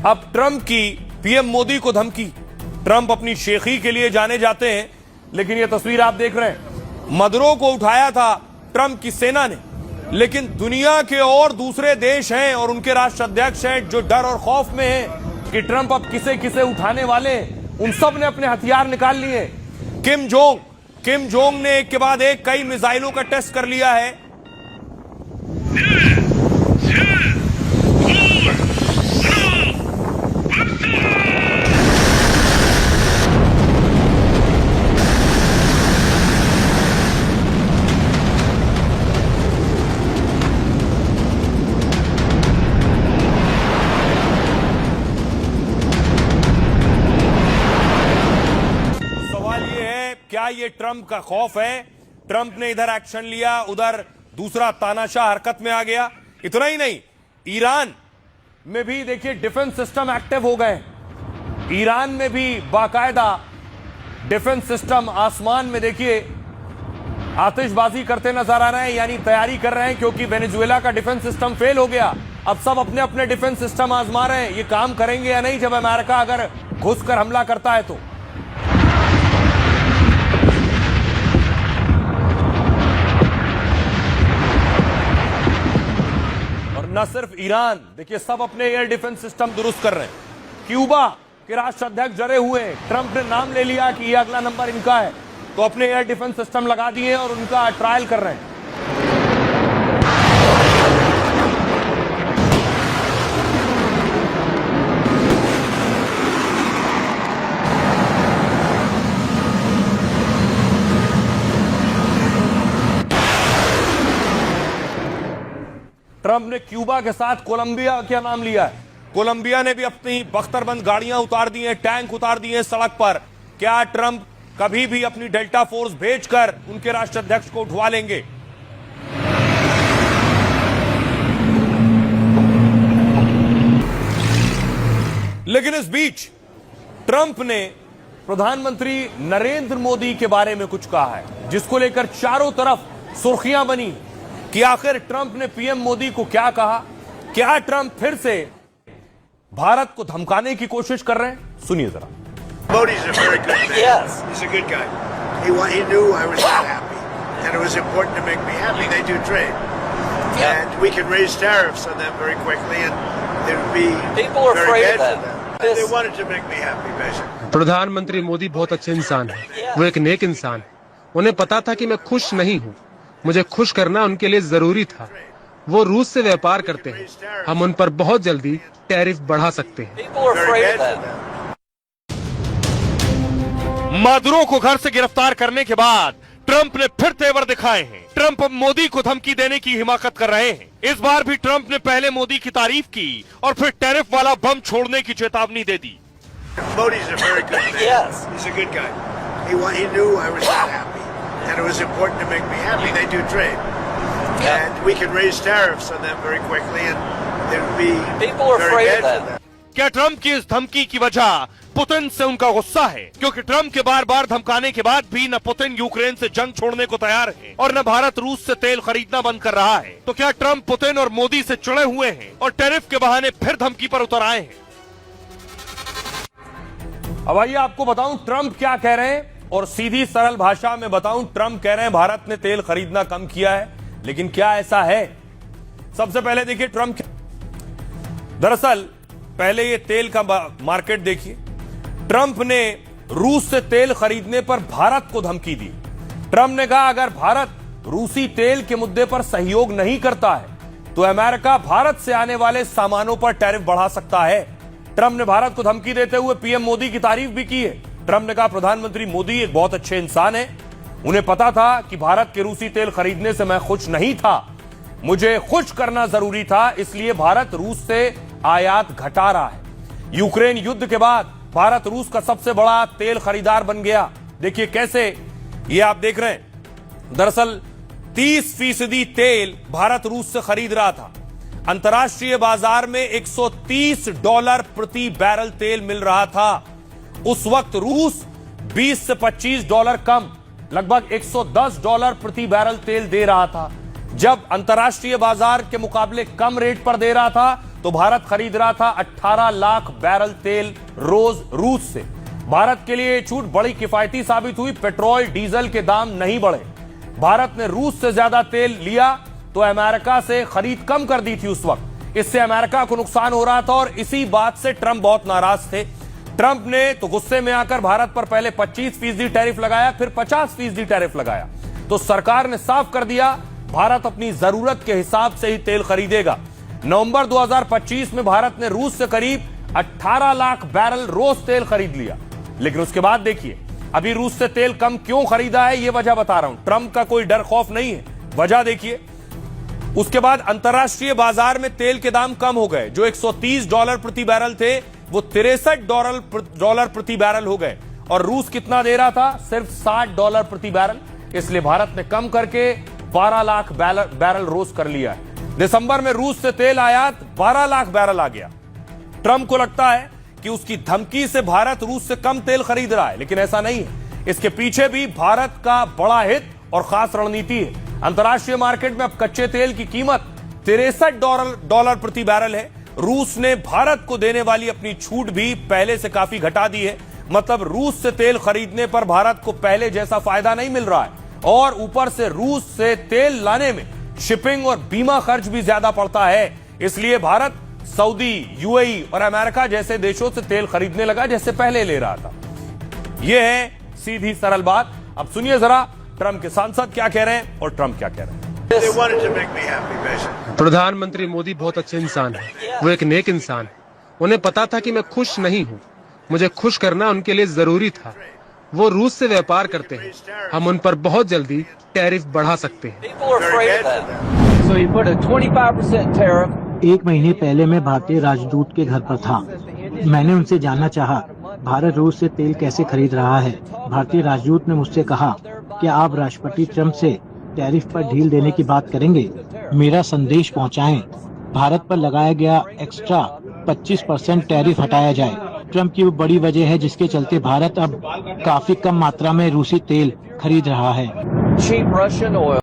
अब ट्रंप की पीएम मोदी को धमकी। ट्रंप अपनी शेखी के लिए जाने जाते हैं, लेकिन यह तस्वीर आप देख रहे हैं, मदरो को उठाया था ट्रंप की सेना ने, लेकिन दुनिया के और दूसरे देश हैं और उनके राष्ट्राध्यक्ष हैं जो डर और खौफ में हैं कि ट्रंप अब किसे किसे उठाने वाले हैं। उन सब ने अपने हथियार निकाल लिए। किम जोंग ने एक के बाद एक कई मिसाइलों का टेस्ट कर लिया है। क्या ये ट्रंप का खौफ है? ट्रंप ने इधर एक्शन लिया, उधर दूसरा तानाशाह हरकत में आ गया। इतना ही नहीं, ईरान में भी देखिए डिफेंस सिस्टम एक्टिव हो गए। ईरान में भी बाकायदा डिफेंस सिस्टम आसमान में देखिए आतिशबाजी करते नजर आ रहे हैं, यानी तैयारी कर रहे हैं, क्योंकि वेनेजुएला का डिफेंस सिस्टम फेल हो गया। अब सब अपने अपने डिफेंस सिस्टम आजमा रहे हैं, ये काम करेंगे या नहीं जब अमेरिका अगर घुसकर हमला करता है तो। न सिर्फ ईरान, देखिए सब अपने एयर डिफेंस सिस्टम दुरुस्त कर रहे हैं। क्यूबा के राष्ट्राध्यक्ष डरे हुए, ट्रंप ने नाम ले लिया कि ये अगला नंबर इनका है, तो अपने एयर डिफेंस सिस्टम लगा दिए और उनका ट्रायल कर रहे हैं। ट्रंप ने क्यूबा के साथ कोलंबिया क्या नाम लिया है। कोलंबिया ने भी अपनी बख्तरबंद गाड़ियां उतार दी हैं, टैंक उतार दिए हैं सड़क पर। क्या ट्रंप कभी भी अपनी डेल्टा फोर्स भेजकर उनके राष्ट्राध्यक्ष को उठवा लेंगे? लेकिन इस बीच ट्रंप ने प्रधानमंत्री नरेंद्र मोदी के बारे में कुछ कहा है, जिसको लेकर चारों तरफ सुर्खियां बनी कि आखिर ट्रंप ने पीएम मोदी को क्या कहा। क्या ट्रंप फिर से भारत को धमकाने की कोशिश कर रहे हैं? सुनिए जरा। Modi's a very good man. Yes. He's a good guy. He knew I was not happy, and it was important to make me happy. They do trade, and we can raise tariffs on them very quickly, and it would be very bad for them. They wanted to make me happy, basically. प्रधानमंत्री मोदी बहुत अच्छे इंसान हैं। वो एक नेक इंसान है। उन्हें पता था कि मैं खुश नहीं हूँ, मुझे खुश करना उनके लिए जरूरी था। वो रूस से व्यापार करते हैं, हम उन पर बहुत जल्दी टैरिफ बढ़ा सकते हैं। मदुरो को घर से गिरफ्तार करने के बाद ट्रंप ने फिर तेवर दिखाए हैं। ट्रंप अब मोदी को धमकी देने की हिमाकत कर रहे हैं। इस बार भी ट्रंप ने पहले मोदी की तारीफ की और फिर टैरिफ वाला बम छोड़ने की चेतावनी दे दी। Modi's a very good man. Yes. He's a good guy. He knew I was not happy, and it was important to make me happy. They do trade, and we can raise tariffs on them very quickly, and it would be very bad for them. क्या Trump की इस धमकी की वजह Putin से उनका गुस्सा है? क्योंकि ट्रंप के बार बार धमकाने के बाद भी न पुतिन यूक्रेन से जंग छोड़ने को तैयार है और न भारत रूस से तेल खरीदना बंद कर रहा है। तो क्या ट्रंप पुतिन और मोदी से चिढ़े हुए हैं और टैरिफ के बहाने फिर धमकी पर उतर आए हैं? अब आइए आपको बताऊं ट्रंप क्या कह रहे हैं, और सीधी सरल भाषा में बताऊं, ट्रंप कह रहे हैं भारत ने तेल खरीदना कम किया है, लेकिन क्या ऐसा है? सबसे पहले देखिए ट्रंप, दरअसल पहले ये तेल का मार्केट देखिए। ट्रंप ने रूस से तेल खरीदने पर भारत को धमकी दी। ट्रंप ने कहा अगर भारत रूसी तेल के मुद्दे पर सहयोग नहीं करता है तो अमेरिका भारत से आने वाले सामानों पर टैरिफ बढ़ा सकता है। ट्रंप ने भारत को धमकी देते हुए पीएम मोदी की तारीफ भी की है। ट्रंप ने कहा प्रधानमंत्री मोदी एक बहुत अच्छे इंसान है, उन्हें पता था कि भारत के रूसी तेल खरीदने से मैं खुश नहीं था, मुझे खुश करना जरूरी था, इसलिए भारत रूस से आयात घटा रहा है। यूक्रेन युद्ध के बाद भारत रूस का सबसे बड़ा तेल खरीदार बन गया। देखिए कैसे, ये आप देख रहे हैं, दरअसल 30% तेल भारत रूस से खरीद रहा था। अंतर्राष्ट्रीय बाजार में $130 प्रति बैरल तेल मिल रहा था। उस वक्त रूस $20 से $25 कम, लगभग $110 प्रति बैरल तेल दे रहा था। जब अंतर्राष्ट्रीय बाजार के मुकाबले कम रेट पर दे रहा था तो भारत खरीद रहा था 18 लाख बैरल तेल रोज रूस से। भारत के लिए ये छूट बड़ी किफायती साबित हुई। पेट्रोल डीजल के दाम नहीं बढ़े। भारत ने रूस से ज्यादा तेल लिया तो अमेरिका से खरीद कम कर दी थी उस वक्त। इससे अमेरिका को नुकसान हो रहा था और इसी बात से ट्रंप बहुत नाराज थे। ट्रंप ने तो गुस्से में आकर भारत पर पहले 25% टैरिफ लगाया, फिर 50% टैरिफ लगाया। तो सरकार ने साफ कर दिया भारत अपनी जरूरत के हिसाब से ही तेल खरीदेगा। नवंबर 2025 में भारत ने रूस से करीब 18 लाख बैरल रोज तेल खरीद लिया। लेकिन उसके बाद देखिए अभी रूस से तेल कम क्यों खरीदा है, यह वजह बता रहा हूं। ट्रंप का कोई डर खौफ नहीं है, वजह देखिए। उसके बाद अंतर्राष्ट्रीय बाजार में तेल के दाम कम हो गए। जो $130 प्रति बैरल थे वो $63 प्रति बैरल हो गए। और रूस कितना दे रहा था? सिर्फ $60 प्रति बैरल। इसलिए भारत ने कम करके 12 लाख बैरल रोज कर लिया है। दिसंबर में रूस से तेल आयात 12 लाख बैरल आ गया। ट्रंप को लगता है कि उसकी धमकी से भारत रूस से कम तेल खरीद रहा है, लेकिन ऐसा नहीं है। इसके पीछे भी भारत का बड़ा हित और खास रणनीति है। अंतर्राष्ट्रीय मार्केट में अब कच्चे तेल की कीमत $63 प्रति बैरल है। रूस ने भारत को देने वाली अपनी छूट भी पहले से काफी घटा दी है। मतलब रूस से तेल खरीदने पर भारत को पहले जैसा फायदा नहीं मिल रहा है और ऊपर से रूस से तेल लाने में शिपिंग और बीमा खर्च भी ज्यादा पड़ता है। इसलिए भारत सऊदी, यूएई और अमेरिका जैसे देशों से तेल खरीदने लगा जैसे पहले ले रहा था। यह है सीधी सरल बात। अब सुनिए जरा ट्रंप के सांसद क्या कह रहे हैं और ट्रंप क्या कह रहे हैं। They wanted to make me happy, basically. प्रधानमंत्री मोदी बहुत अच्छे इंसान है। वो एक नेक इंसान है। उन्हें पता था कि मैं खुश नहीं हूँ, मुझे खुश करना उनके लिए जरूरी था। वो रूस से व्यापार करते हैं, हम उन पर बहुत जल्दी टैरिफ बढ़ा सकते हैं। People are afraid of that. So you put a 25% tariff. एक महीने पहले मैं भारतीय राजदूत के घर पर था। मैंने उनसे जानना चाहा भारत रूस से तेल कैसे खरीद रहा है। भारतीय राजदूत ने मुझसे कहा कि आप राष्ट्रपति ट्रंप से टैरिफ पर ढील देने की बात करेंगे। मेरा संदेश पहुंचाएं, भारत पर लगाया गया एक्स्ट्रा 25% टैरिफ हटाया जाए। ट्रंप की वो बड़ी वजह है जिसके चलते भारत अब काफी कम मात्रा में रूसी तेल खरीद रहा है। Cheap Russian oil.